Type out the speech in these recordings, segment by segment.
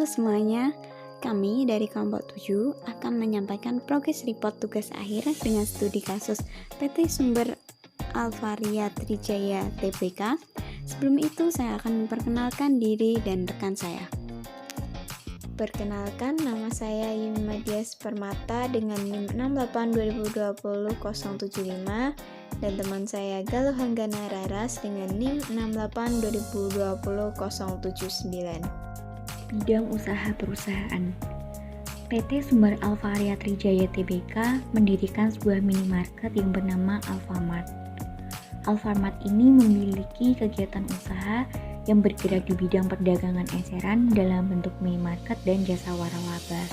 Halo semuanya, kami dari kelompok 7 akan menyampaikan progres report tugas akhir dengan studi kasus PT Sumber Alvaria Trijaya Tbk. Sebelum itu saya akan memperkenalkan diri dan rekan saya. Perkenalkan, nama saya Yumi Madias Permata dengan NIM 682020-075 dan teman saya Galuh Hanggana Raras dengan NIM 682020-079. Bidang usaha perusahaan. PT Sumber Alvaria Trijaya Tbk mendirikan sebuah minimarket yang bernama Alfamart. Alfamart ini memiliki kegiatan usaha yang bergerak di bidang perdagangan eceran dalam bentuk minimarket dan jasa waralaba.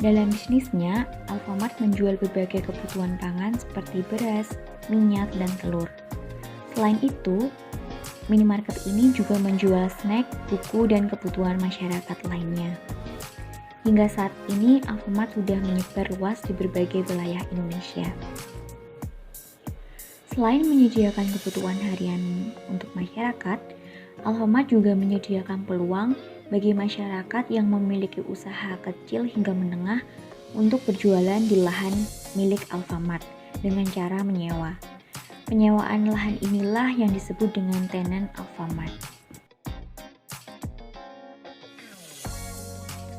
Dalam bisnisnya, Alfamart menjual berbagai kebutuhan pangan seperti beras, minyak, dan telur. Selain itu, minimarket ini juga menjual snack, buku, dan kebutuhan masyarakat lainnya. Hingga saat ini, Alfamart sudah menyebar luas di berbagai wilayah Indonesia. Selain menyediakan kebutuhan harian untuk masyarakat, Alfamart juga menyediakan peluang bagi masyarakat yang memiliki usaha kecil hingga menengah untuk berjualan di lahan milik Alfamart dengan cara menyewa. Penyewaan lahan inilah yang disebut dengan tenan Alfamart.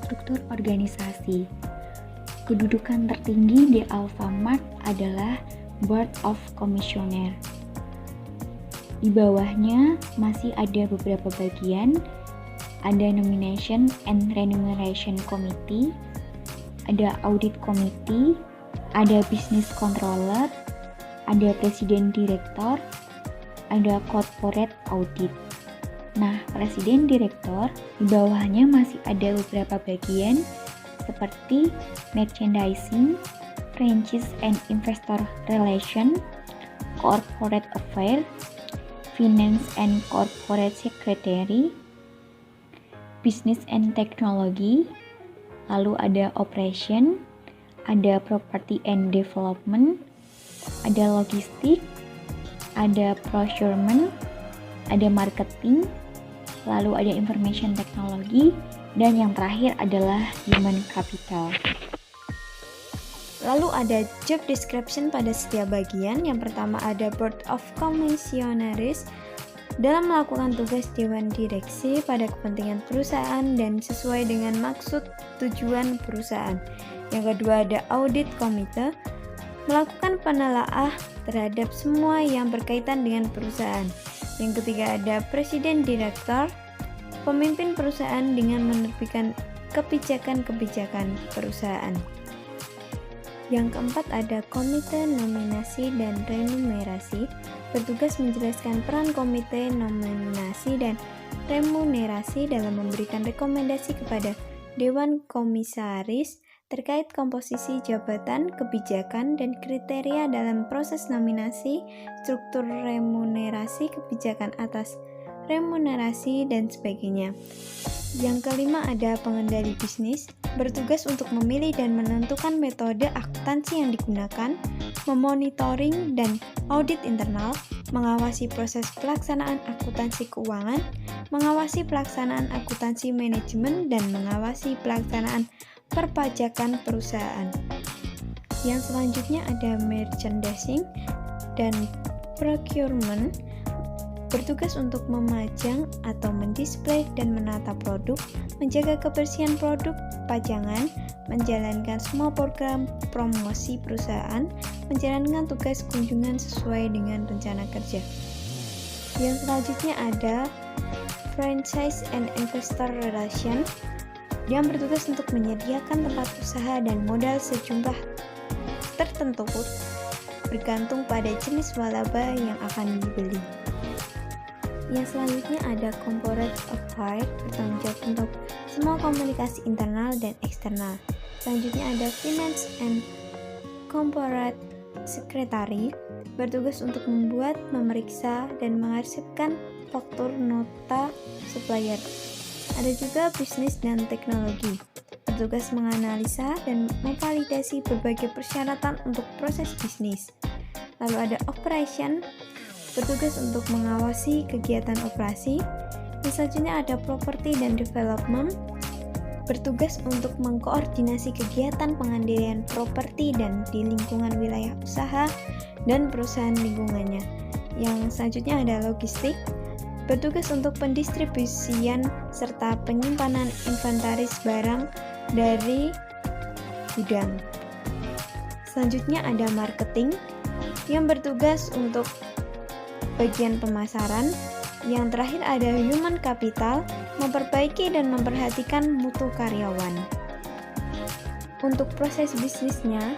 Struktur organisasi. Kedudukan tertinggi di Alfamart adalah Board of Commissioner. Di bawahnya masih ada beberapa bagian, ada Nomination and Remuneration Committee, ada Audit Committee, ada Business Controller, ada Presiden Direktur, ada Corporate Audit. Nah, Presiden Direktur di bawahnya masih ada beberapa bagian seperti Merchandising, Franchise and Investor Relation, Corporate Affairs, Finance and Corporate Secretary, Business and Technology, lalu ada Operation, ada Property and Development, ada Logistik, ada Procurement, ada Marketing, lalu ada Information Technology, dan yang terakhir adalah Human Capital. Lalu ada job description pada setiap bagian. Yang pertama ada Board of Commissioners dalam melakukan tugas Dewan Direksi pada kepentingan perusahaan dan sesuai dengan maksud tujuan perusahaan. Yang kedua ada Audit Committee, melakukan penelaah terhadap semua yang berkaitan dengan perusahaan. Yang ketiga ada Presiden Direktur, pemimpin perusahaan dengan menerbitkan kebijakan-kebijakan perusahaan. Yang keempat ada Komite Nominasi dan Remunerasi, bertugas menjelaskan peran Komite Nominasi dan Remunerasi dalam memberikan rekomendasi kepada Dewan Komisaris terkait komposisi jabatan, kebijakan, dan kriteria dalam proses nominasi, struktur remunerasi, kebijakan atas remunerasi, dan sebagainya. Yang kelima ada pengendali bisnis, bertugas untuk memilih dan menentukan metode akuntansi yang digunakan, memonitoring dan audit internal, mengawasi proses pelaksanaan akuntansi keuangan, mengawasi pelaksanaan akuntansi manajemen, dan mengawasi pelaksanaan perpajakan perusahaan. Yang selanjutnya ada merchandising dan procurement, bertugas untuk memajang atau mendisplay dan menata produk, menjaga kebersihan produk pajangan, menjalankan semua program promosi perusahaan, menjalankan tugas kunjungan sesuai dengan rencana kerja. Yang selanjutnya ada Franchise and Investor Relation, yang bertugas untuk menyediakan tempat usaha dan modal sejumlah tertentu bergantung pada jenis walaba yang akan dibeli. Yang selanjutnya ada Corporate Affairs, bertanggung jawab untuk semua komunikasi internal dan eksternal. Selanjutnya ada Finance and Corporate Secretary, bertugas untuk membuat, memeriksa, dan mengarsipkan faktur nota supplier. Ada juga Bisnis dan Teknologi, bertugas menganalisa dan memvalidasi berbagai persyaratan untuk proses bisnis. Lalu ada Operation, bertugas untuk mengawasi kegiatan operasi. Yang selanjutnya ada property dan development, bertugas untuk mengkoordinasi kegiatan pengandaian properti dan di lingkungan wilayah usaha dan perusahaan lingkungannya. Yang selanjutnya ada logistik, bertugas untuk pendistribusian serta penyimpanan inventaris barang dari gudang. Selanjutnya ada marketing yang bertugas untuk bagian pemasaran. Yang terakhir ada human capital, memperbaiki dan memperhatikan mutu karyawan. Untuk proses bisnisnya,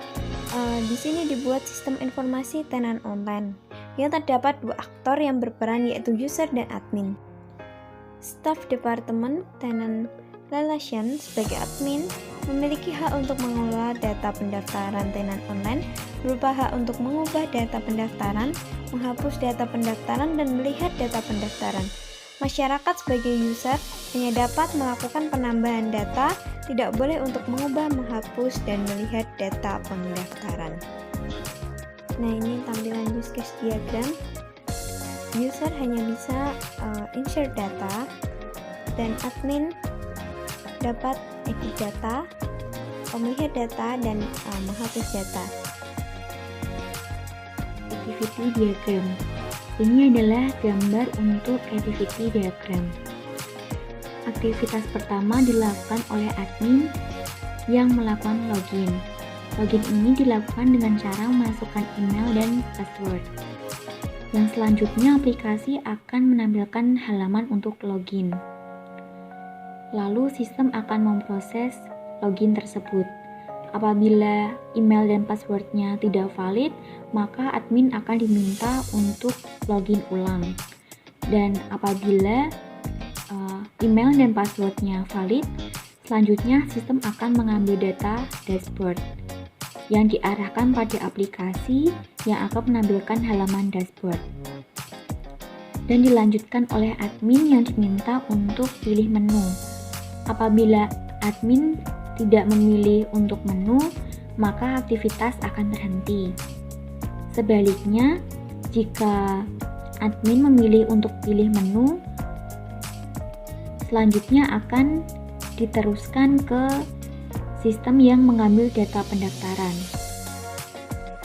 di sini dibuat sistem informasi tenan online yang terdapat dua aktor yang berperan, yaitu user dan admin. Staff Departemen Tenant Relation sebagai admin memiliki hak untuk mengelola data pendaftaran tenan online, berupa hak untuk mengubah data pendaftaran, menghapus data pendaftaran, dan melihat data pendaftaran. Masyarakat sebagai user hanya dapat melakukan penambahan data, tidak boleh untuk mengubah, menghapus, dan melihat data pendaftaran. Nah, ini tampilan use case diagram. User hanya bisa insert data, dan admin dapat edit data, melihat data, dan menghapus data. Activity diagram. Ini adalah gambar untuk activity diagram. Aktivitas pertama dilakukan oleh admin yang melakukan login. Login ini dilakukan dengan cara memasukkan email dan password. Yang selanjutnya, aplikasi akan menampilkan halaman untuk login. Lalu sistem akan memproses login tersebut. Apabila email dan passwordnya tidak valid, maka admin akan diminta untuk login ulang. Dan apabila email dan passwordnya valid, selanjutnya sistem akan mengambil data dashboard yang diarahkan pada aplikasi yang akan menampilkan halaman dashboard. Dan dilanjutkan oleh admin yang diminta untuk pilih menu. Apabila admin tidak memilih untuk menu, maka aktivitas akan terhenti. Sebaliknya, jika admin memilih untuk pilih menu, selanjutnya akan diteruskan ke sistem yang mengambil data pendaftaran,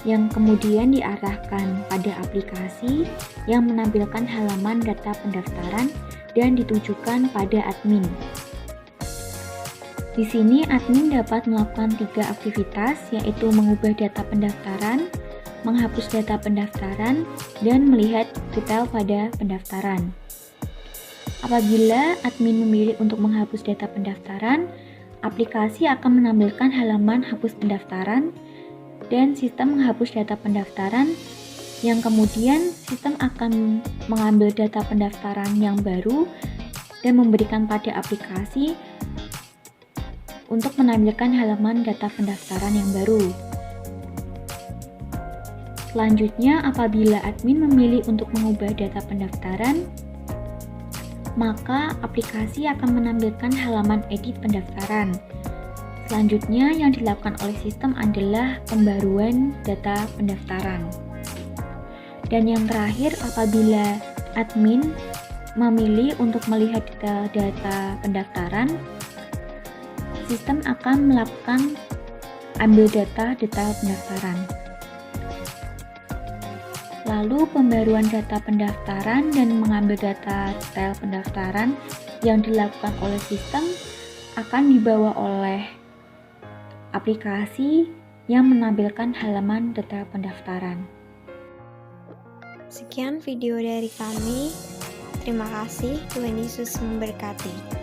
yang kemudian diarahkan pada aplikasi yang menampilkan halaman data pendaftaran dan ditujukan pada admin. Di sini admin dapat melakukan 3 aktivitas, yaitu mengubah data pendaftaran, menghapus data pendaftaran, dan melihat detail pada pendaftaran. Apabila admin memilih untuk menghapus data pendaftaran, aplikasi akan menampilkan halaman hapus pendaftaran dan sistem menghapus data pendaftaran, yang kemudian sistem akan mengambil data pendaftaran yang baru dan memberikan pada aplikasi untuk menampilkan halaman data pendaftaran yang baru. Selanjutnya, apabila admin memilih untuk mengubah data pendaftaran, maka aplikasi akan menampilkan halaman edit pendaftaran. Selanjutnya, yang dilakukan oleh sistem adalah pembaruan data pendaftaran. Dan yang terakhir, apabila admin memilih untuk melihat data pendaftaran, sistem akan melakukan ambil data detail pendaftaran. Lalu pembaruan data pendaftaran dan mengambil data detail pendaftaran yang dilakukan oleh sistem akan dibawa oleh aplikasi yang menampilkan halaman detail pendaftaran. Sekian video dari kami. Terima kasih. Tuhan Yesus memberkati.